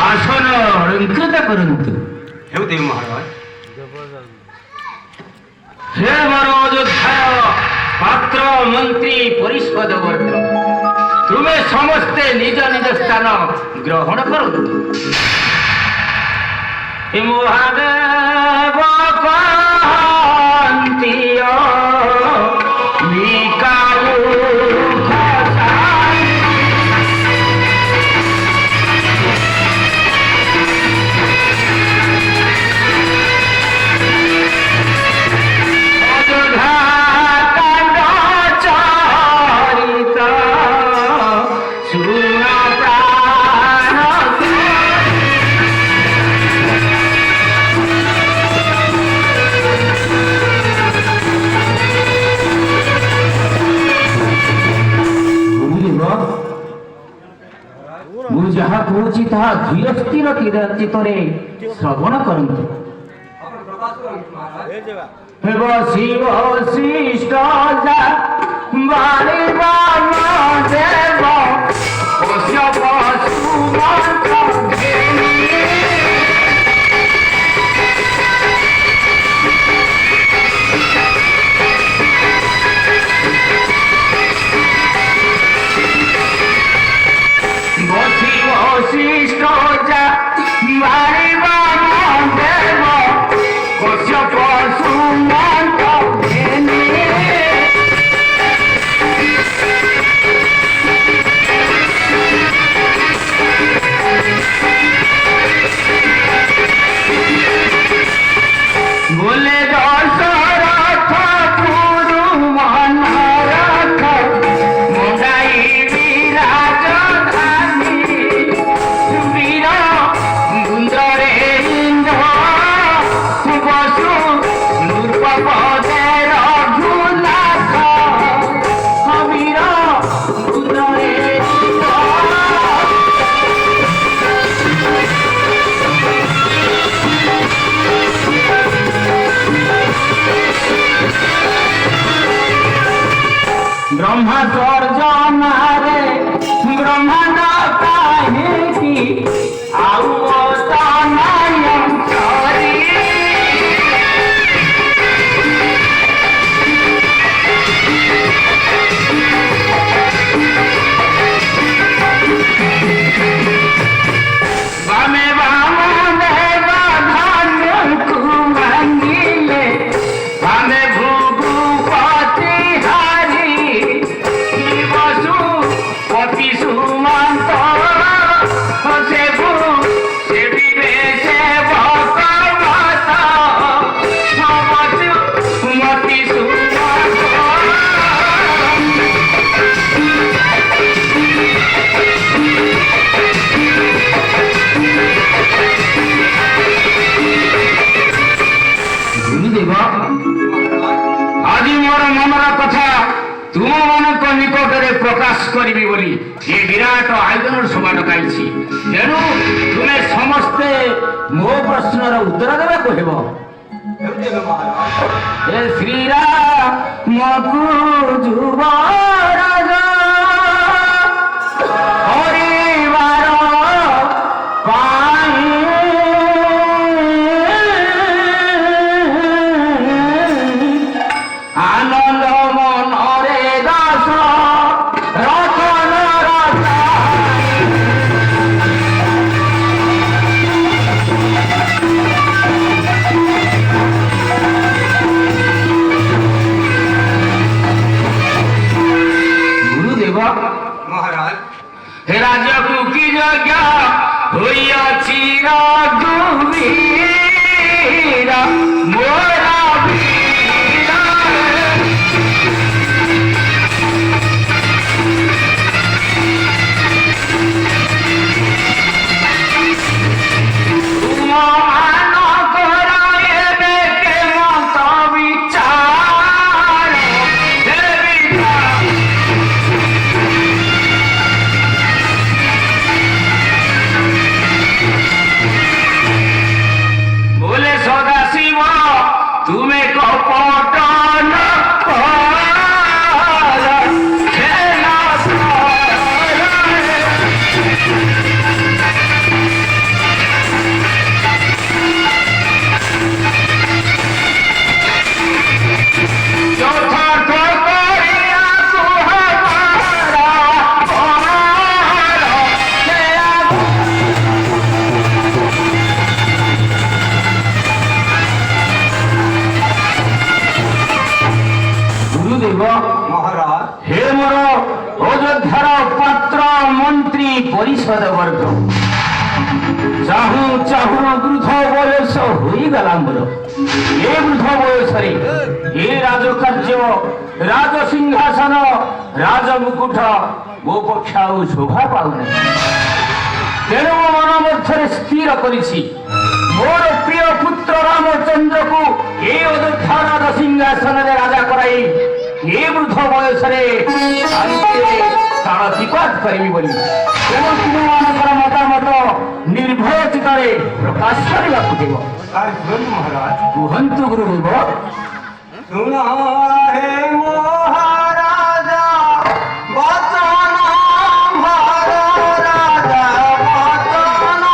आसन अलंकृत करंतु हेउदेव महाराज हे मरो अयोध्याय पात्र मंत्री परिषद वर्ग तुम्हें समस्ते निज निज स्थान ग्रहण करंतु महादेव कांतिय निकायु जहा कहुची ता धीर स्थिर चित्तरे श्रवण करंतु हेव शिव शिष्ट बाणी बाण देव कश्यप सुमंत शिष्ट मारी देव कश्यप सुमंत बोले दशरथ गुरु मनरथ मुंडाई विराज ब्रह्मा स्वर्जनारे ब्रह्मांड काहेकी आउ तनयं चरी बामे वामदेव धन्य कुमंगिले बामे भृगुपति पति सुमंत से विवेशे भगवत मति सुमंत गुरुदेव आज मोर मनर कथा तुम मानक निकटरे प्रकाश करी बोली ये विराट आयोजन सभा डकाई तेणु तुम्हें समस्ते मो प्रश्नर उत्तर देवाक हेब हे श्रीराम युवराज हरिवार आनंद मनरे दास रतन राजा गुरुदेव महाराज हे राजा को की जगह होइया चिरा गुवीरा मोरा ସଦବର୍ଗ ଚାହୁଁ ଚାହୁଁ ବୃଦ୍ଧ ବୟସ ହୋଇଗଲା ମୋର। ଏ ବୃଦ୍ଧ ବୟସରେ ଏ ରାଜକାର୍ଯ୍ୟ, ରାଜସିଂହାସନ, ରାଜମୁକୁଟ ମୋ ପକ୍ଷ ଆଉ ଶୋଭା ପାଉନାହିଁ। ତେଣୁ ମୋ ମନ ମଧ୍ୟରେ ସ୍ଥିର କରିଛି, ମୋର ପ୍ରିୟ ପୁତ୍ର ରାମଚନ୍ଦ୍ରକୁ ଏ ଅଯୋଧ୍ୟା ରାଜ ସିଂହାସନରେ ରାଜା କରାଇ ଏ ବୃଦ୍ଧ ବୟସରେ କାଳତିପାତ କରିବି ବୋଲି। ତେଣୁ ତୁମମାନଙ୍କର ମତାମତ ନିର୍ଭୟ ଚିତ୍ତରେ ପ୍ରକାଶ କରିବାକୁ ହେବ। ମହାରାଜ କୁହନ୍ତୁ ଗୁରୁଦେବ। ଶୁଣ ହେ ମହାରାଜା ବଚନ ଭର ରାଜା ବଚନ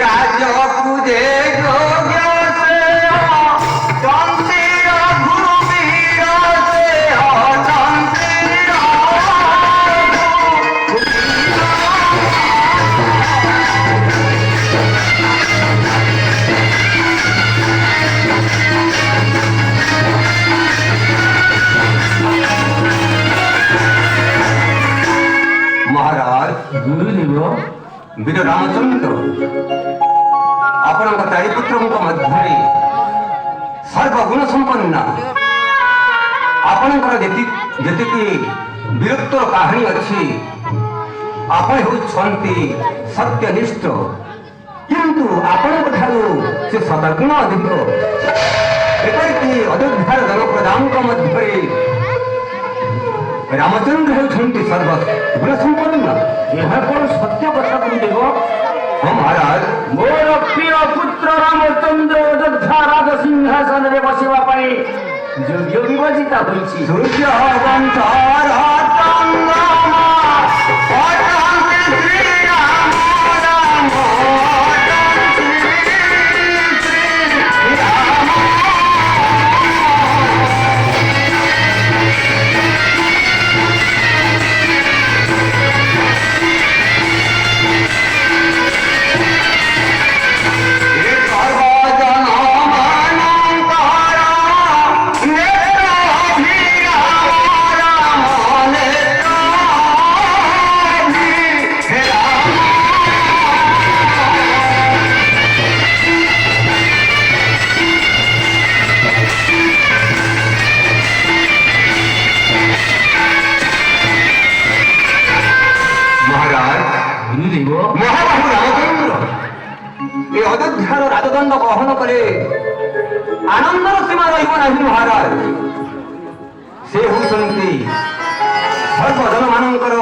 ରାଜକୁ ଯେ ଯୋଗ୍ୟ ସେ ଚନ୍ଦ୍ରୀୟ ଭୂମିର ସେ ଚନ୍ଦ୍ରୀୟ ମହାରାଜ ଗୁରୁଦେବ, ବୀର ରାମଚନ୍ଦ୍ର ଆପଣଙ୍କ ଚାରି ପୁତ୍ରଙ୍କ ମଧ୍ୟରେ ସର୍ବଗୁଣ ସମ୍ପନ୍ନ। ଆପଣଙ୍କର ଯେତିକି ବୀରତ୍ୱର କାହାଣୀ ଅଛି, ଆପଣ ହେଉଛନ୍ତି ସତ୍ୟନିଷ୍ଠ, କିନ୍ତୁ ଆପଣଙ୍କ ଠାରୁ ସେ ଶତଗୁଣ ଅଧିକ। ଏପରିକି ଅଯୋଧ୍ୟାର ଜନପ୍ରଜାଙ୍କ ମଧ୍ୟରେ ରାମଚନ୍ଦ୍ର ହେଉଛନ୍ତି ସର୍ବଗୁଣ ସମ୍ପନ୍ନ। ଏହା କଣ ସତ୍ୟ କଥା ଗୁରୁଦେବ? ହଁ ମହାରାଜ, ମୋର ପ୍ରିୟ ପୁତ୍ର ରାମଚନ୍ଦ୍ର ଅଯୋଧ୍ୟା ରାଜ ସିଂହାସନରେ ବସିବା ପାଇଁ ଯୋଗ୍ୟ ବିବେଚିତ ହୋଇଛି। ସୂର୍ଯ୍ୟ ବଂଶର ଚନ୍ଦ୍ରମା ଅଟନ୍ତି ଶ୍ରୀରାମ ରାମ ଅଟନ୍ତି ଶ୍ରୀରାମ। ଏ ସର୍ବଜନ ମାନଙ୍କର ନେତ୍ର ଅଭିରାମ ରାମ ନେତ୍ର ଅଭିରାମ। ମହାରାଜ, ଗୁରୁଦେବ, ମହାବାହୁ ରାମଚନ୍ଦ୍ର ଏ ଅଯୋଧ୍ୟାର ରାଜଦଣ୍ଡ ବହନ କଲେ ଆନନ୍ଦର ସୀମା ରହିବ ନାହିଁ। ମହାରାଜ, ସେ ହେଉଛନ୍ତି ସର୍ବଜନମାନଙ୍କର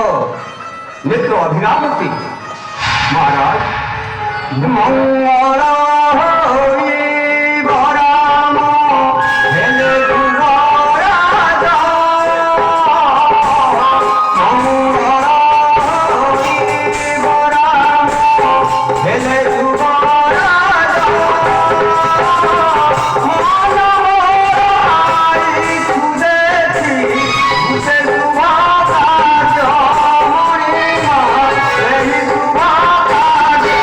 ନେତ୍ର ଅଭିରାମତି। ମହାରାଜ, ମଙ୍ଗଳ ହୋଇବ ରାମ ହେଲେ ଦୂର ରାଜା। ମଙ୍ଗଳ ହୋଇବ ରାମ ହେଲେ ଦୂର ରାଜା। ମନ ମୋରାଇ ଖୁଦେଛି ଖୁଦେ ଶୁଭ କାର୍ଯ୍ୟ ମଣିମା ଏହି ଶୁଭ କାର୍ଯ୍ୟ।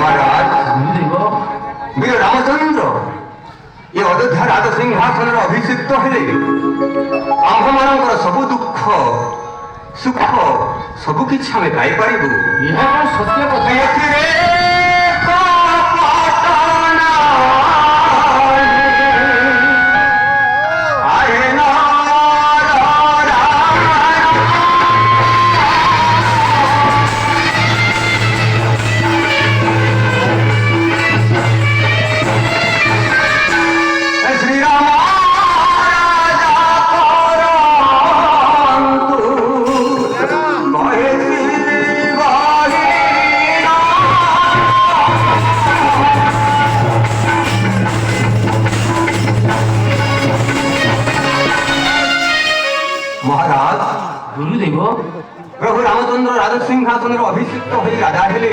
ମହାରାଜ, ଗୁରୁଦେବ, ବୀର ରାମଚନ୍ଦ୍ର ଏ ଅଯୋଧ୍ୟା ରାଜ ସିଂହାସନରେ ଅଭିଷିକ୍ତ ହେଲେ ଆମ୍ଭମାନଙ୍କର ସବୁ ଦୁଃଖ ସୁଖ ସବୁ କିଛି ଆମେ ପାଇପାରିବୁ। ଏହା କଣ ସତ୍ୟ କଥା? ଏଥିରେ କପଟ ନାହିଁ। ଆଏ ନର ରାମ। ଶ୍ରୀରାମ ରାଜା କରନ୍ତୁ, କହେ ଶ୍ରୀ ଜୀବନର ଅଭିଷିକ୍ତ ହୋଇ ରାଜା ହେଲେ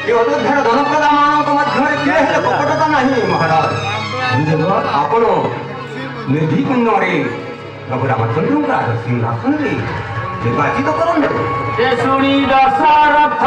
ଏ ଅଯୋଧ୍ୟାର ଜନପ୍ରଜାମାନଙ୍କ ମଧ୍ୟରେ କିଏ ହେଲେ କପଟତା ନାହିଁ ମହାରାଜ। ଗୁରୁଦେବ ଆପଣ ନିର୍ଭୀକୁଣ୍ଡରେ ପ୍ରଭୁ ରାମଚନ୍ଦ୍ରଙ୍କୁ ରାଜ ସିଂହାସନରେ ନିର୍ବାଚିତ କରନ୍ତୁ। ସେ ଶୁଣି ଦଶରଥ